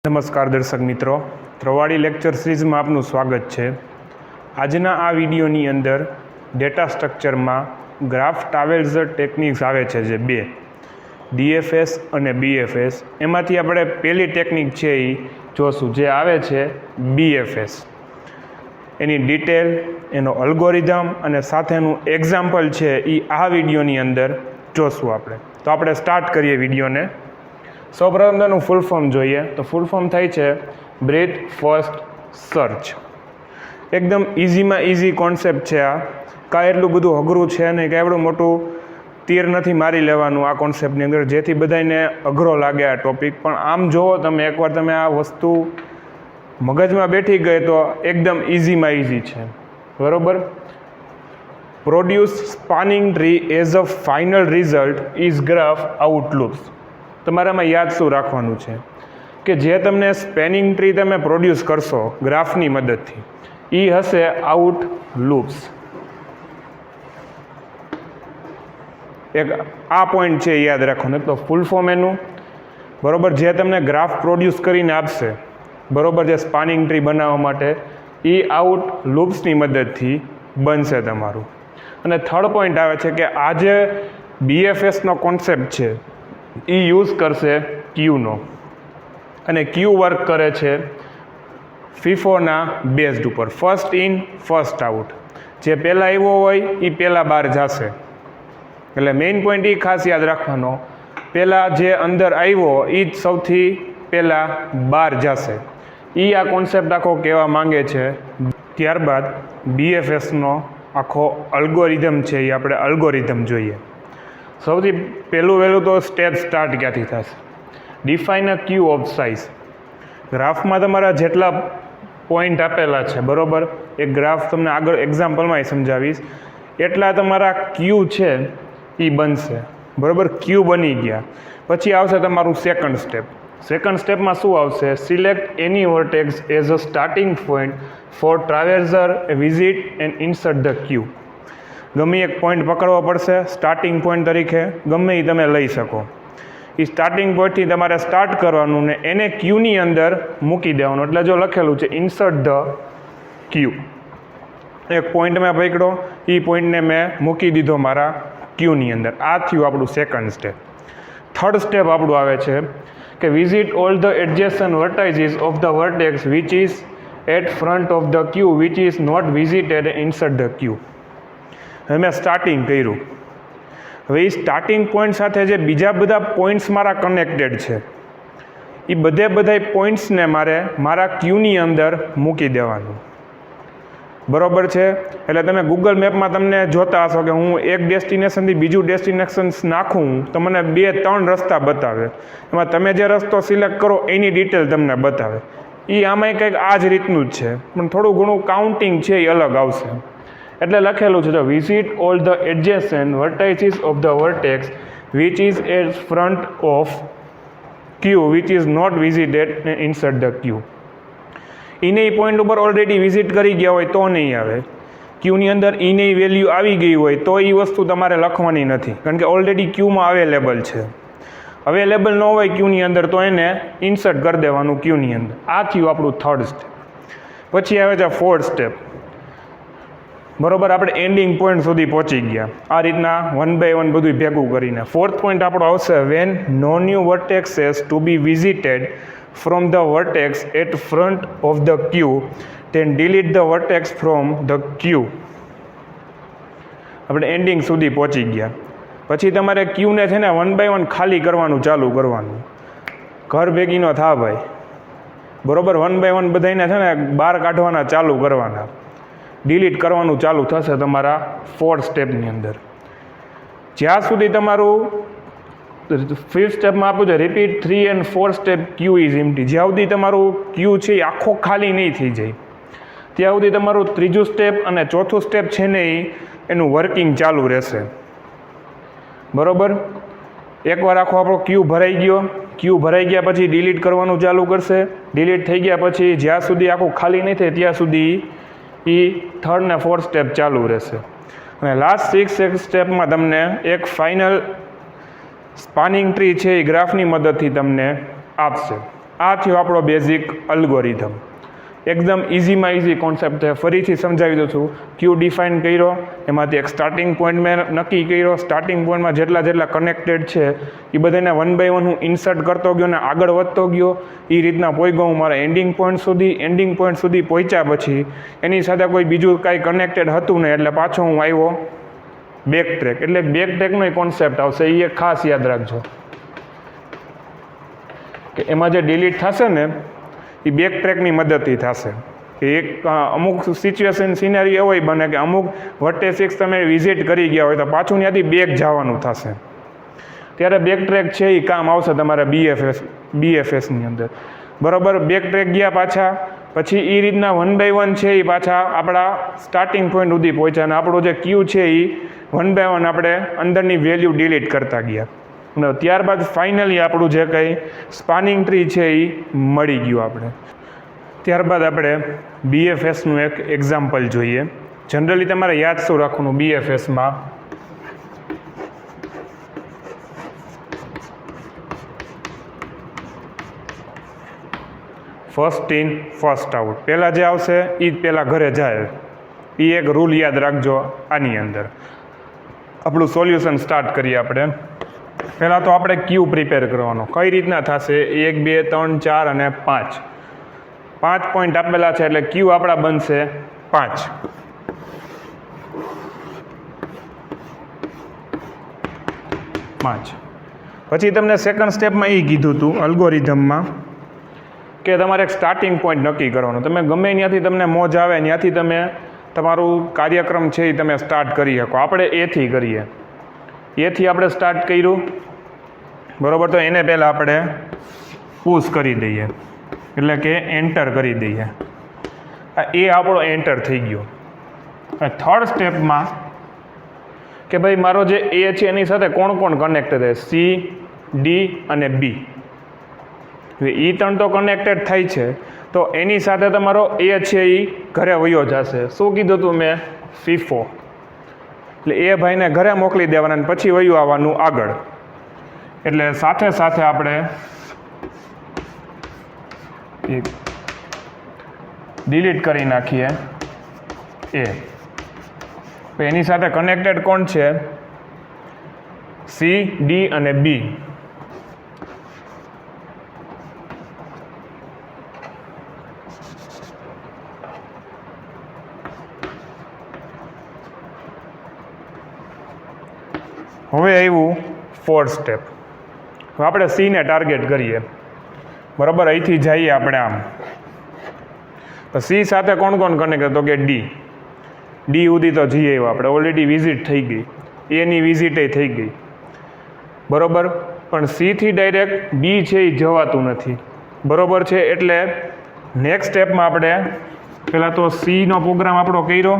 નમસ્કાર દર્શક મિત્રો, travadi લેક્ચર સિરીઝમાં આપનું સ્વાગત છે। આજના આ વિડીયોની અંદર ડેટા સ્ટ્રક્ચરમાં ગ્રાફ ટ્રાવેલ્સર ટેકનિક્સ આવે છે, જે બે ડીએફએસ અને બીએફએસ। એમાંથી આપણે પહેલી ટેકનિક છે એ જોશું, જે આવે છે બીએફએસ। એની ડિટેલ, એનો અલ્ગોરિધમ અને સાથેનું એક્ઝામ્પલ છે એ આ વિડીયોની અંદર જોશું આપણે। તો આપણે સ્ટાર્ટ કરીએ વિડીયોને। સૌપ્રથમ તેનું ફૂલ ફોર્મ જોઈએ તો ફૂલ ફોર્મ થાય છે બ્રીથ ફર્સ્ટ સર્ચ। એકદમ ઇઝીમાં ઇઝી કોન્સેપ્ટ છે આ, કાંઈ એટલું બધું અઘરું છે નહીં, કાંઈ એટલું મોટું તીર નથી મારી લેવાનું આ કોન્સેપ્ટની અંદર, જેથી બધાને અઘરો લાગે આ ટોપિક। પણ આમ જુઓ તમે, એકવાર તમે આ વસ્તુ મગજમાં બેઠી ગઈ તો એકદમ ઇઝીમાં ઇઝી છે, બરાબર। Produce spanning tree as a final result is graph out loops. તમારામાં યાદ શું રાખવાનું છે કે જે તમને સ્પેનિંગ ટ્રી તમે પ્રોડ્યુસ કરશો ગ્રાફની મદદથી, એ હશે આઉટ લૂપ્સ। એક આ પોઈન્ટ છે યાદ રાખવાનું। તો ફૂલ ફોર્મ એનું, બરોબર, જે તમને ગ્રાફ પ્રોડ્યુસ કરીને આપશે, બરોબર, જે સ્પાનિંગ ટ્રી બનાવવા માટે, એ આઉટ લૂપ્સની મદદથી બનશે તમારું। અને થર્ડ પોઈન્ટ આવે છે કે આ જે બીએફએસનો કોન્સેપ્ટ છે એ યુઝ કરશે ક્યુનો, અને ક્યુ વર્ક કરે છે ફીફોના બેઝડ ઉપર, ફર્સ્ટ ઇન ફર્સ્ટ આઉટ। જે પહેલાં આવ્યો હોય એ પહેલાં બહાર જશે, એટલે મેઇન પોઈન્ટ એ ખાસ યાદ રાખવાનો, પહેલાં જે અંદર આવ્યો એ જ સૌથી પહેલાં બહાર જશે। એ આ કોન્સેપ્ટ આખો કહેવા માંગે છે। ત્યારબાદ બીએફએસનો આખો અલ્ગોરિધમ છે એ આપણે અલ્ગોરિધમ જોઈએ। સૌથી વહેલું તો સ્ટેપ સ્ટાર્ટ ક્યાંથી થશે? Define a Q of size. ગ્રાફમાં તમારા જેટલા પોઈન્ટ આપેલા છે, બરોબર, એક ગ્રાફ તમને આગળ એક્ઝામ્પલમાં સમજાવીશ, એટલા તમારા ક્યુ છે એ બનશે, બરોબર। ક્યુ બની ગયા પછી આવશે તમારું સેકન્ડ સ્ટેપ। સેકન્ડ સ્ટેપમાં શું આવશે? Select any vertex as a starting point for traversal visit and insert the queue. ગમે એક પોઈન્ટ પકડવો પડશે સ્ટાર્ટિંગ પોઈન્ટ તરીકે, ગમે એ તમે લઈ શકો। એ સ્ટાર્ટિંગ પોઈન્ટથી તમારે સ્ટાર્ટ કરવાનું ને એને ક્યુની અંદર મૂકી દેવાનું। એટલે જો લખેલું છે ઇન્સર્ટ ધ ક્યુ, એક પોઈન્ટ મેં પકડ્યો, એ પોઈન્ટને મેં મૂકી દીધો મારા ક્યુની અંદર। આ થયું આપણું સેકન્ડ સ્ટેપ। થર્ડ સ્ટેપ આપણું આવે છે કે visit all the adjacent vertices of the vertex which is at front of the queue which is not visited insert the queue. હવે મેં સ્ટાર્ટિંગ કર્યું, હવે એ સ્ટાર્ટિંગ પોઈન્ટ સાથે જે બીજા બધા પોઈન્ટ્સ મારા કનેક્ટેડ છે, એ બધા પોઈન્ટ્સને મારે મારા ક્યુની અંદર મૂકી દેવાનું, બરોબર છે। એટલે તમે ગૂગલ મેપમાં તમને જોતા હશો કે હું એક ડેસ્ટિનેશનથી બીજું ડેસ્ટિનેશન નાખું તો મને 2-3 રસ્તા બતાવે, એમાં તમે જે રસ્તો સિલેક્ટ કરો એની ડિટેલ તમને બતાવે। એ આમાંય કંઈક આ જ રીતનું જ છે, પણ થોડું ઘણું કાઉન્ટિંગ છે એ અલગ આવશે। એટલે લખેલું છે visit all the adjacent vertices of the vertex which is at front of queue which is not visited insert the queue. એને એ પોઈન્ટ ઉપર ઓલરેડી વિઝિટ કરી ગયા હોય તો નહીં આવે, ક્યુની અંદર એને વેલ્યુ આવી ગઈ હોય તો એ વસ્તુ તમારે લખવાની નથી, કારણ કે ઓલરેડી ક્યુમાં અવેલેબલ છે। અવેલેબલ ન હોય ક્યુની અંદર તો એને ઇન્સર્ટ કરી દેવાનું ક્યુની અંદર। આ થયું આપણું થર્ડ સ્ટેપ। પછી આવે છે ફોર્થ સ્ટેપ, બરોબર, આપણે એન્ડિંગ પોઈન્ટ સુધી પહોંચી ગયા આ રીતના 1 by 1 બધું ભેગું કરીને। ફોર્થ પોઈન્ટ આપણો આવશે when no new vertexes to be visited from the vertex at front of the queue then delete the vertex from the queue. આપણે એન્ડિંગ સુધી પહોંચી ગયા પછી તમારે ક્યુને છે ને 1 by 1 ખાલી કરવાનું ચાલુ કરવાનું, ઘર ભેગી ન થા ભાઈ, બરોબર। 1 by 1 બધાને છે ને બહાર કાઢવાના ચાલુ કરવાના, ડિલીટ કરવાનું ચાલુ થશે તમારા ફોર્થ સ્ટેપની અંદર। જ્યાં સુધી તમારું ફિફ્થ સ્ટેપમાં આપ્યું છે repeat 3 and 4 step Q is empty. જ્યાં સુધી તમારું ક્યુ છે એ આખો ખાલી નહીં થઈ જાય ત્યાં સુધી તમારું ત્રીજું સ્ટેપ અને ચોથું સ્ટેપ છે ને એનું વર્કિંગ ચાલુ રહેશે, બરોબર। એકવાર આખો આપણો ક્યુ ભરાઈ ગયો, ક્યુ ભરાઈ ગયા પછી ડિલીટ કરવાનું ચાલુ કરશે, ડિલીટ થઈ ગયા પછી જ્યાં સુધી આખું ખાલી નહીં થાય ત્યાં સુધી એ થર્ડ ને ફોર્થ સ્ટેપ ચાલુ રહેશે। અને લાસ્ટ 6 સ્ટેપમાં તમને એક ફાઇનલ સ્પાનિંગ ટ્રી છે એ ગ્રાફની મદદથી તમને આપશે। આ થયો આપણો બેઝિક અલ્ગોરિધમ. એકદમ ઇઝીમાં ઇઝી કોન્સેપ્ટ છે. ફરીથી સમજાવી દઉં છું. ક્યુ ડિફાઇન કર્યો, એમાંથી એક સ્ટાર્ટિંગ પોઈન્ટ મેં નક્કી કર્યો. સ્ટાર્ટિંગ પોઈન્ટમાં જેટલા કનેક્ટેડ છે એ બધાને 1 by 1 હું ઇન્સર્ટ કરતો ગયો ને આગળ વધતો ગયો. એ રીતના પહોંચ્યો હું મારા એન્ડિંગ પોઈન્ટ સુધી. એન્ડિંગ પોઈન્ટ સુધી પહોંચ્યા પછી એની સાથે કોઈ બીજું કાંઈ કનેક્ટેડ હતું નહીં, એટલે પાછો હું આવ્યો બેક ટ્રેક. એટલે બેક ટ્રેકનો કોન્સેપ્ટ આવશે, એ ખાસ યાદ રાખજો કે એમાં જે ડિલીટ થશે ને એ બેક ટ્રેકની મદદથી થશે. કે એક અમુક સિચ્યુએશન સિનેરી એવો બને કે અમુક વર્ટેસિક્સ તમે વિઝિટ કરી ગયા હોય તો પાછું ત્યાંથી બેક જવાનું થશે, ત્યારે બેક ટ્રેક છે એ કામ આવશે તમારા બીએફએસની અંદર. બરાબર, બેક ટ્રેક ગયા પાછા, પછી એ રીતના 1 by 1 છે એ પાછા આપણા સ્ટાર્ટિંગ પોઈન્ટ સુધી પહોંચ્યા અને આપણો જે ક્યુ છે એ 1 by 1 આપણે અંદરની વેલ્યુ ડિલીટ કરતા ગયા. અને ત્યારબાદ ફાઇનલી આપણું જે કંઈ સ્પાનિંગ ટ્રી છે એ મળી ગયું આપણે. ત્યારબાદ આપણે બીએફએસનું એક એક્ઝામ્પલ જોઈએ. જનરલી તમારે યાદ શું રાખવાનું બીએફએસમાં? First in first out. પહેલાં જે આવશે એ જ પહેલાં ઘરે જાય. એ એક રૂલ યાદ રાખજો. આની અંદર આપણું સોલ્યુશન સ્ટાર્ટ કરીએ આપણે. પહેલાં તો આપણે ક્યુ પ્રિપેર કરવાનો. કઈ રીતના થશે? 1 2 3 4 અને 5. 5 પોઈન્ટ આપેલા છે એટલે ક્યુ આપણા બનશે 5. પછી તમને સેકન્ડ સ્ટેપમાં એ કીધું હતું અલ્ગોરિધમમાં કે તમારે એક સ્ટાર્ટિંગ પોઈન્ટ નક્કી કરવાનો. તમે ગમે ત્યાંથી તમને મોજ આવે ત્યાંથી તમે તમારું કાર્યક્રમ છે એ તમે સ્ટાર્ટ કરી શકો. આપણે એથી કરીએ. એથી આપણે સ્ટાર્ટ કર્યું, બરાબર, તો એને પહેલાં આપણે પુશ કરી દઈએ, એટલે કે એન્ટર કરી દઈએ. એ આપણો એન્ટર થઈ ગયો. થર્ડ સ્ટેપમાં કે ભાઈ મારો જે એ છે એની સાથે કોણ કોણ કનેક્ટેડ છે? સી, ડી અને બી. એ 3 તો કનેક્ટેડ થાય છે, તો એની સાથે તમારો એ છે એ ઘરે વયો જશે. શું કીધું હતું મેં? ફીફો. એટલે એ ભાઈને ઘરે મોકલી દેવાના અને પછી વયું આવવાનું આગળ. એટલે સાથે સાથે આપણે ડિલીટ કરી નાખીએ એ. એની સાથે કનેક્ટેડ કોણ છે? સી, ડી અને બી. હવે આવ્યું 4th સ્ટેપ. હવે આપણે સીને ટાર્ગેટ કરીએ, બરાબર. અહીંથી જઈએ આપણે આમ, તો સી સાથે કોણ કોણ કનેક્ટ? તો કે ડી. ડી સુધી તો જઈએ આપણે, ઓલરેડી વિઝિટ થઈ ગઈ, એની વિઝિટે થઈ ગઈ, બરાબર. પણ સીથી ડાયરેક્ટ બી છે એ જવાતું નથી, બરાબર છે. એટલે નેક્સ્ટ સ્ટેપમાં આપણે પહેલાં તો સીનો પ્રોગ્રામ આપણો કર્યો,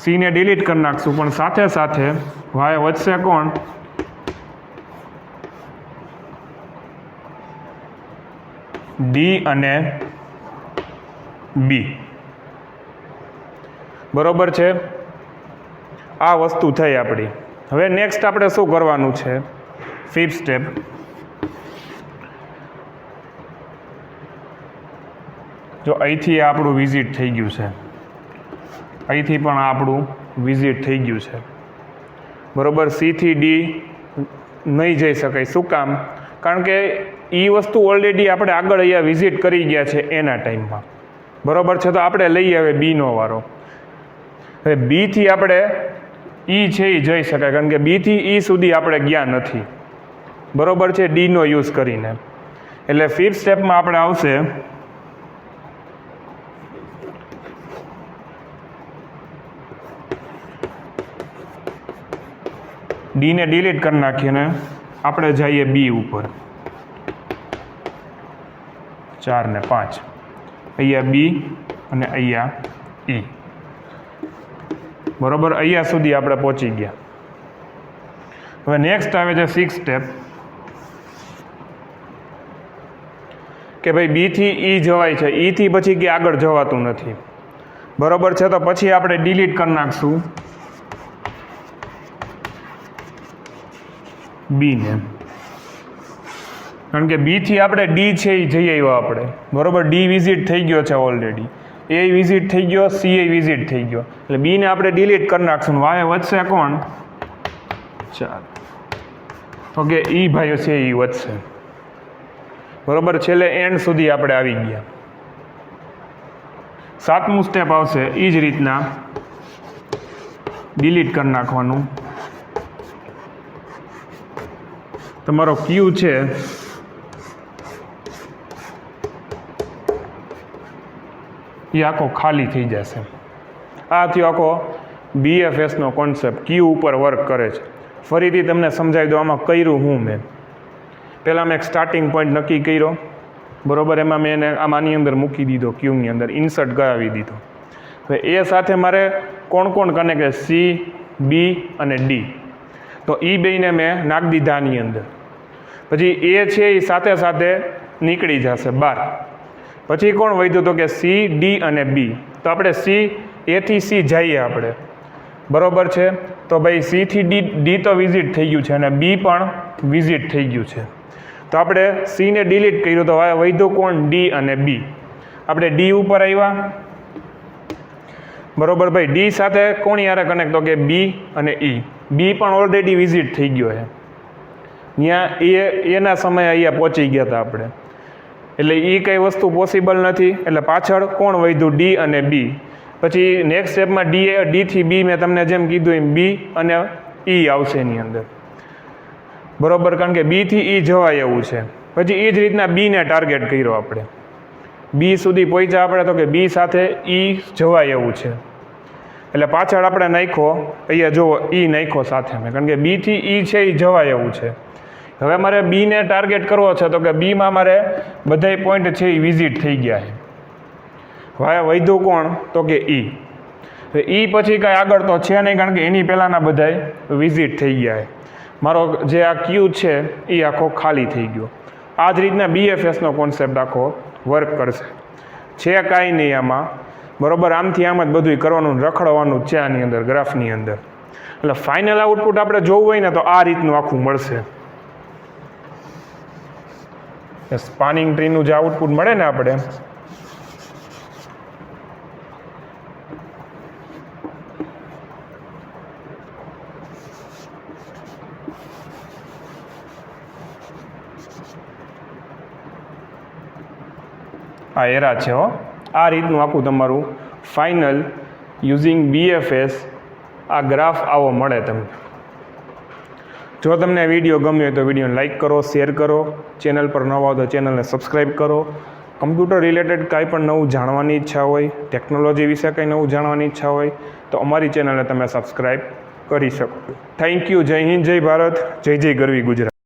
સીને ડિલીટ કરી નાખશું, પણ સાથે સાથે વાય વધશે કોણ? ડી અને બી, બરોબર છે. આ વસ્તુ થઈ આપણી. હવે નેક્સ્ટ આપણે શું કરવાનું છે? 5th step. જો અહીંથી આપણું વિઝિટ થઈ ગયું છે, અહીંથી પણ આપણું વિઝિટ થઈ ગયું છે, બરોબર. સીથી ડી નહીં જઈ શકાય. શું કામ? કારણ કે એ વસ્તુ ઓલરેડી આપણે આગળ અહીંયા વિઝિટ કરી ગયા છે એના ટાઈમમાં, બરોબર છે. તો આપણે લઈએ હવે બીનો વારો. હવે બીથી આપણે ઈ છે એ જઈ શકાય, કારણ કે બીથી ઈ સુધી આપણે ગયા નથી, બરોબર છે, ડીનો યુઝ કરીને. એટલે 5th સ્ટેપમાં આપણે આવશે ડીને ડિલીટ કરી નાખીએ ને આપણે જઈએ બી ઉપર. 4 ને 5 અહીંયા બી અને અહીંયા ઈ, બરોબર. અહીંયા સુધી આપણે પહોંચી ગયા. હવે નેક્સ્ટ આવે છે 6th સ્ટેપ, કે ભાઈ બીથી ઈ જવાય છે, ઈથી પછી કે આગળ જવાતું નથી, બરોબર છે. તો પછી આપણે ડિલીટ કરી નાખશું બીને. કારણ કે બીથી આપણે ડી છે એ જઈ આવ્યા આપણે, બરાબર. ડી વિઝિટ થઈ ગયો છે ઓલરેડી, એ વિઝિટ થઈ ગયો, સી એ વિઝિટ થઈ ગયો, એટલે બીને આપણે ડિલીટ કરી નાખશું. વાય વધશે કોણ? 4. ઓકે, ઈ ભાઈઓ છે એ વધશે, બરાબર. છેલ્લે એન્ડ સુધી આપણે આવી ગયા. 7મું સ્ટેપ આવશે એ જ રીતના ડિલીટ કરી નાખવાનું. તમારો ક્યુ છે એ આખો ખાલી થઈ જશે. આ થયો આખો BFSનો કોન્સેપ્ટ, ક્યુ ઉપર વર્ક કરે છે. ફરીથી તમને સમજાવી દો આમાં કર્યું હું મેં. પહેલાં મેં એક સ્ટાર્ટિંગ પોઈન્ટ નક્કી કર્યો, બરાબર. એમાં મેં એને આમાંની અંદર મૂકી દીધો, ક્યુની અંદર ઇન્સર્ટ કરાવી દીધો. હવે એ સાથે મારે કોણ કોણ કનેક્ટ? સી, બી અને ડી. તો એ બેને મેં નાખી દીધા આની અંદર. પછી એ છે એ સાથે સાથે નીકળી જશે બહાર. પછી કોણ વધ્યું? તો કે સી, ડી અને બી. તો આપણે સી, એથી સી જઈએ આપણે, બરાબર છે. તો ભાઈ સીથી ડી તો વિઝિટ થઈ ગયું છે અને બી પણ વિઝિટ થઈ ગયું છે. તો આપણે સીને ડિલીટ કર્યું તો હવે વધ્યું કોણ? ડી અને બી. આપણે ડી ઉપર આવ્યા, બરાબર. ભાઈ ડી સાથે કોની યારે કનેક્ટ? તો કે બી અને ઈ. બી પણ ઓલરેડી વિઝિટ થઈ ગયો છે, ત્યાં એના સમયે અહીંયા પહોંચી ગયા હતા આપણે, એટલે એ કઈ વસ્તુ પોસિબલ નથી. એટલે પાછળ કોણ વધ્યું? ડી અને બી. પછી નેક્સ્ટ સ્ટેપમાં ડીથી બી મેં તમને જેમ કીધું એમ બી અને ઈ આવશે એની અંદર, બરાબર. કારણ કે બીથી ઈ જવાય એવું છે. પછી એ જ રીતના બીને ટાર્ગેટ કર્યો આપણે, બી સુધી પહોંચ્યા આપણે, તો કે બી સાથે ઈ જવાય એવું છે. એટલે પાછળ આપણે નાખ્યો, અહીંયા જુઓ ઈ નાખ્યો સાથે મેં, કારણ કે બીથી ઈ છે એ જવાય એવું છે. હવે મારે બીને ટાર્ગેટ કરવો છે, તો કે બીમાં મારે બધાય પોઈન્ટ છે એ વિઝિટ થઈ ગયા છે. હવે વધ્યું કોણ? તો કે ઈ. ઈ પછી કાંઈ આગળ તો છે નહીં, કારણ કે એની પહેલાંના બધાય વિઝિટ થઈ ગયા છે. મારો જે આ ક્યુ છે એ આખો ખાલી થઈ ગયો. આ જ રીતના BFSનો કોન્સેપ્ટ આખો વર્ક કરશે. છે કાંઈ નહીં આમાં, બરાબર. આમથી આમ જ બધું કરવાનું, રખડવાનું છે આની અંદર, ગ્રાફની અંદર. એટલે ફાઇનલ આઉટપુટ આપણે જોવું હોય ને તો આ રીતનું આખું મળશે. સ્પાનિંગ ટ્રીનું જે આઉટપુટ મળે ને આપણે, આ એરા છે હો. આ રીતનું આખું તમારું ફાઇનલ યુઝિંગ BFS આ ગ્રાફ આવો મળે તમને. જો તમને વિડીયો ગમ્યો હોય તો વિડીયોને લાઇક કરો, શેર કરો. ચેનલ પર નવા હો તો ચેનલને સબસ્ક્રાઈબ કરો. કમ્પ્યુટર રિલેટેડ કાંઈ પણ નવું જાણવાની ઈચ્છા હોય, ટેકનોલોજી વિશે કંઈ નવું જાણવાની ઈચ્છા હોય તો અમારી ચેનલને તમે સબસ્ક્રાઈબ કરી શકો. Thank you. જય હિન્દ, જય ભારત, જય જય ગરવી ગુજરાત.